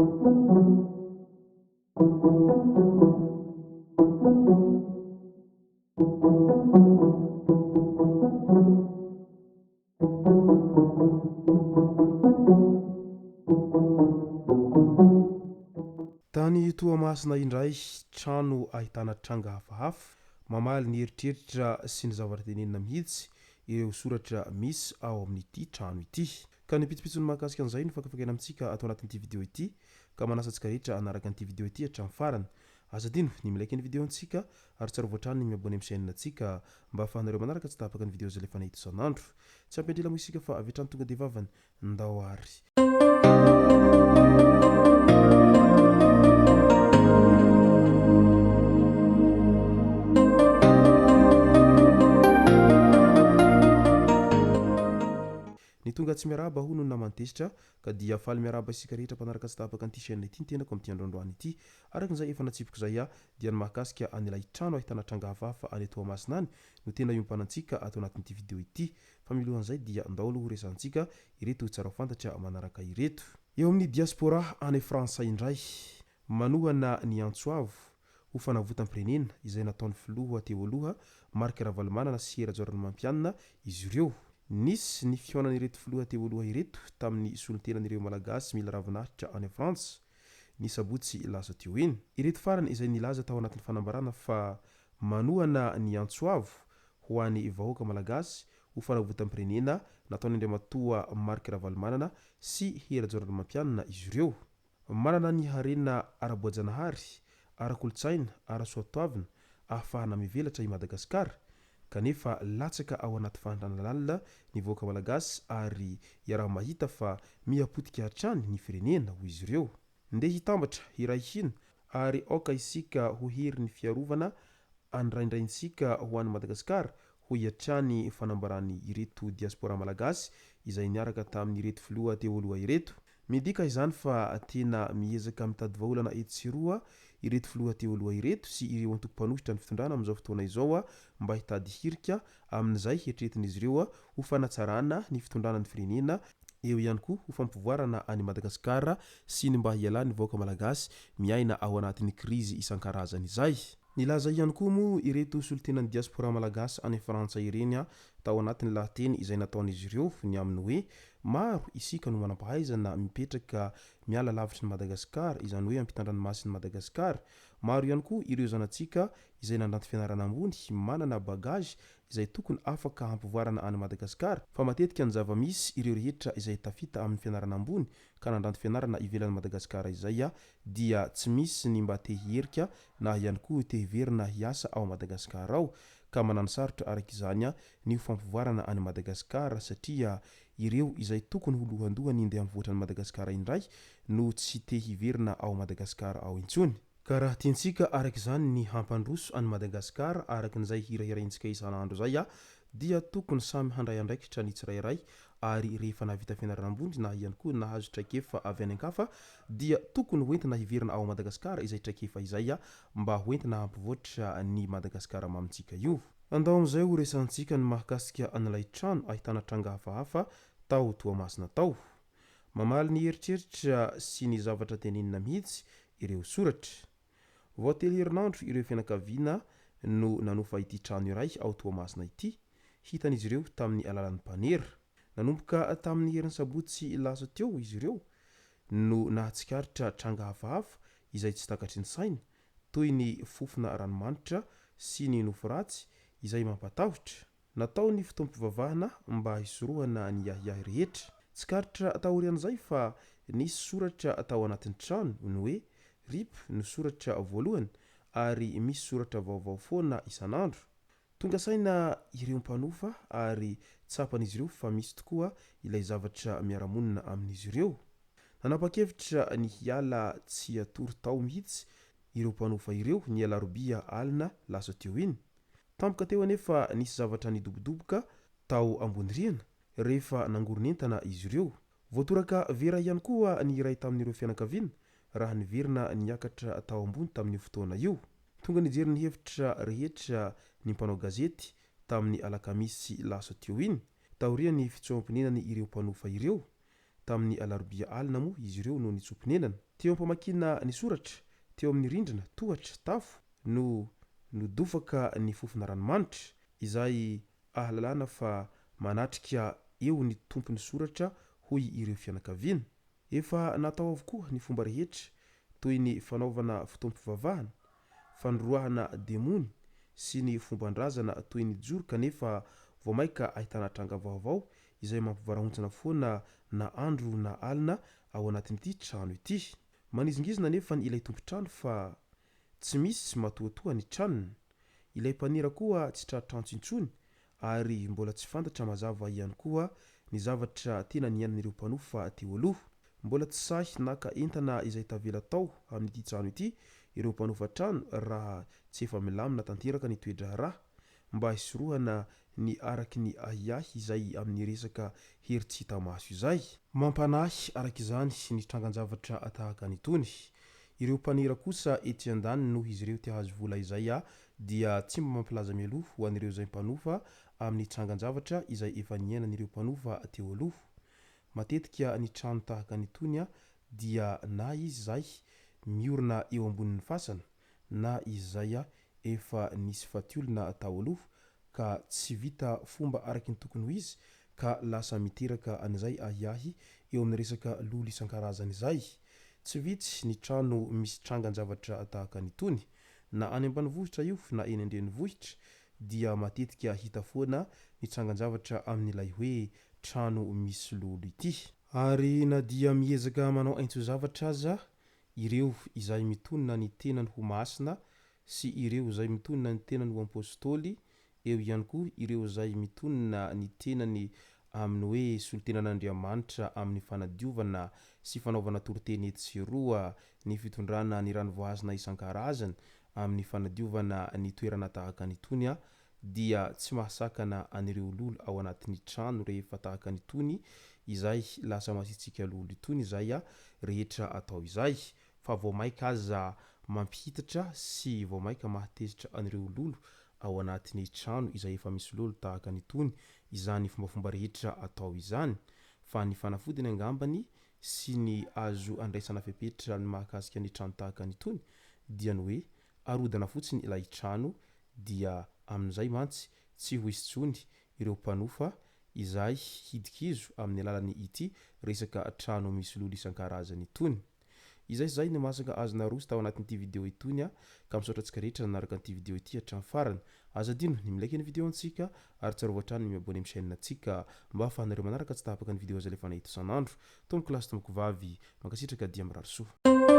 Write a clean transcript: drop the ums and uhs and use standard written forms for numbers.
Tany Toamasina indray trano ahitana tranga hafahafa mamaly ny eritreritra sy ny zavatra tenenina mihitsy ireo soratra misy ao amin'ity trano ity. Ka ny pitsopitsony mahakasika an'izay no fakafakena amintsika atao anatin'ity video ity ka manasa antsika rehetra anaraka an'ity video ity hatramin'ny farany. Aza dino ny milaiky ny video antsika ary tsara voatrany ny miabone amin'ny chaîne antsika mba ahafahanareo manaraka tsy tapaka ny video izay lefa nahita isan'andro. Tsy ampendrela moa isika fa avy hatrany tonga dia vavany ndao ary. Ny tonga tsy miaraba ho no namantesitra ka dia faly miaraba isika rehetra mpanaraka tsy tapaka an'ity chaîne ity ny tenako amin'ity androandroany ity. Arakan'izay efa natsipiko izay dia ny mahakasika an'ilay trano ahitana tranga hafahafa any Toamasina any no tena iompanantsika atao anatin'ity video ity. Fa milohan'izay dia andao aloha ho resantsika ireto tsara fantatra manaraka ireto. Eo amin'ny diaspora any Fransa indray manohana ny Antsoavo ho fanavotam-pirenena izay nataon'ny filoha teo aloha Marc Ravalomanana sy Rajaoranimampianina izy ireo. Nisy ny fionan'ireto filoha teo aloha ireto tamin'ny solontenan'ireo malagasy mila ravinahitra any France ny sabotsy lasa teo iny. Ireto farany izay nilaza tao anatin'ny fanambarana fa manohana ny Antsoavo ho an'ny vahoaka malagasy ho fanavotam-pirenena nataon'ny Andriamatoa Marc Ravalomanana sy Rajaoranimampianina izy ireo. Manana ny harena ara-boajanahary, ara-kolotsaina, ara-soatoavina ahafahana mivelatra i Madagasikara kanefa latsaka ao anaty fahantrana lalina ny vahoaka malagasy ary iaraha-mahita fa miapotika hatrany ny firenena ho izy ireo. Ndeha hitambatra iray hina ary aoka isika ho hery ny fiarovana andraindraintsika ho an'ny Madagasikara ho hiatrany fanambarany ireto diaspora malagasy izay niaraka tamin'ny ireto filoha teo aloha ireto. Midika izany fa tena miezaka mitady vaolana etsiroa ireto filoha teo aloha ireto sy ireo antoko-panositra ny fitondrana amin'izao fotoana izao mba hitady hirika amin'izay heritreretin'izy ireo ho fanatsarana ny fitondranan'ny firenena, eo ihany koa ho fampivoarana any Madagasikara sy ny mba hialan'ny vahoaka malagasy miaina ao anatin'ny krizy isan-karazany izay. Nilaza ihany koa moa ireto solontenan'ny diaspora malagasy any Frantsa ireny tao anatin'ny lahateny izay nataon'izy ireo ny amin'ny hoe maro isika no manam-pahaizana mipetraka miala lavitry ny Madagasikara, izany hoe ampitan-dranomasin'ny Madagasikara. Maro ihany koa ireo zanatsika izay nandranto fianarana ambony manana bagazy izay tokony afaka hampivoarana any Madagasikara fa matetika ny zava-misy ireo rehetra izay tafita amin'ny fianarana ambony ka nandranto fianarana ivelan'ny Madagasikara izay dia tsy misy ny mba te hierika na ihany koa te hiverina hiasa ao Madagasikara ao ka manano sarotra araka izany ny ho fampivoarana any Madagasikara satria ireo izay tokony ho lohandohany ndeha mivoatra ny Madagasikara indray no tsy te hiverina ao Madagasikara ao intsony. Ka raha tiantsika araka izany ny hampandroso any Madagasikara arakan'izay hirahiraintsika isan'andro zay dia tokony samy handray andraikitra ny tsirairay ary rehefa navita fianarana ambony na ihany koa nahazo traikefa avy any ankafa dia tokony hoentina hiverina ao Madagasikara izay traikefa izay mba hoentina hampivoatra ny Madagasikara mamintsika io. Andao amin'izay ho resantsika ny mahakasika an'ilay trano ahitana tranga hafahafa tao Toamasina tao. Mamaly ny eritreritra sy ny zavatra tenenina mihitsy ireo soratra. Voately herinandro ireo fianakaviana no nanofa ity trano iray ao Toamasina ity, hitan'izy ireo tamin'ny alalan'ny mpanera. Nanomboka tamin'ny herin'ny sabotsy lasa teo izy ireo no nahatsikaritra tranga hafahafa izay tsy takatry ny saina toy ny fofona ranomanitra sy ny noforatsy izay mampatahotra. Natao ny fotoam-pivavahana mba hisorohana ny yahiyahy rehetra. Tsikaritra ataorian'izay fa nisy soratra atao anatin'ny trano ny hoe RIP no soratra voalohany ary misy soratra vaovao foana isan'andro. Tonga saina ireo mpanofa ary tsapan'izy ireo fa misy tokoa ilay zavatra miaramonina amin'izy ireo. Nanapa-kevitra ny hiala tsy atory tao mihitsy ireo mpanofa ireo ny alarobia alina lasa teo iny. Tampoka teo anefa nisy zavatra nidobodoboka tao ambony rihana rehefa nangoronentana izy ireo. Voatoraka vera ihany koa ny iray tamin'ireo fianakaviana raha niverina niakatra tao ambony tamin'io fotoana io. Tonga nijery ny hevitra rehetra ny mpanao gazety tamin'ny alakamisy lasa teo iny taorian'ny fitsoam-ponenany ireo mpanofa ireo tamin'ny alarobia alina moa izy ireo no nitsomponenana teo ampamakina ny soratra teo amin'ny rindrina tohatra tafo no nodofaka ny fofona ranomanitra izay ahalalana fa manatrika eo ny tompony soratra hoy ireo fianakaviana efa natao avokoa ny fomba rehetra toy ny fanaovana fitompivavahana fandroahana demony sy ny fombandrazana toy ny joro kanefa vao maika ahitana tranga vaovao izay mampivarahontsana foana na andro na alina ao anatin'ity trano ity manizingizina nefa ny ilay tompotrano fa tsy misy matoatoa ny tranony ilay mpanira koa tsy tratrantso intsony ary mbola tsy fantatra mazava ihany koa ny zavatra tena niainan'ireo mpanofa teo aloha mbola tsy sahy naka entana izay tavela tao amin'ity trano ity ireo mpanofa trano raha tsy efa milamina tanteraka ny toedra raha mba hisorohana ny araky ny ahiahy izay amin'ny resaka hery tsy hita maso izay mampanahy araka izany ny trangan-javatra tahaka nytony ireo mpanira kosa ety an-dany noho izy ireo tia hazo vola izay dia tsy mba mampilaza mialoha ho an'ireo izay mpanofa amin'ny trangan-javatra izay efa niainan'ireo mpanofa teo aloha matetika ny trano tahaka nytony dia na izy zay miorina eo ambonin'ny fasana na izy zay efa nisy fatiolona tao aloha ka tsy vita fomba araky ny tokony ho izy ka lasa miteraka an'izay ahiahy eo amin'ny resaka lolo isan-karazany izay tsy vitsy ny trano misy trangan-javatra tahaka nytony na any ambanivohitra io na eny andrenivohitra dia matetika hita foana ny trangan-javatra amin'ilay hoe trano misy lolo ity ary na dia miezaka manao aintso-zavatra aza ireo izay mitonona ny tenany ho masina sy ireo izay mitonona ny tenany ho apôstôly eo ihany koa ireo izay mitonona ny tenany amin'ny hoe solotenan'Andriamanitra amin'ny fanadiovana sy fanaovana toroteny etseroa ny fitondrana ny ranovoazina isan-karazany amin'ny fanadiovana ny toerana tahaka nytony dia tsy mahasakana an'ireo lolo ao anatin'ny trano rehefa tahaka nytony izay lasa masitsika lolo itony izay rehetra atao izay fa vao maika aza mampihitatra sy vao maika mahatezitra an'ireo lolo ao anatin'ny trano izay efa misy lolo tahaka nytony izany fombafomba rehetra atao izany fa ny fanafodiny angambany sy ny azo andraisana fepetra ny mahakasika ny trano tahaka nytony dia ny hoe arodana fotsiny ilay trano dia amin'izay mantsy tsy ho isy tsony ireo mpanofa izay hidikizo amin'ny alalany ity resaka trano misy lolo isan-karazany itony izay ny masaka azona roso tao anatin'ity video itony ka misaotra antsika rehetra nanaraka an'ity video ity hatramin'ny farany azadino ny milaiky ny video antsika ary tsarovatrany ny miabone amin'ny chaîne antsika mba ahafahanareo manaraka tsy tahapaka ny video azy alefa nahito isan'andro tomboko lasy tomboko vavy mankasitraka dia mirary soa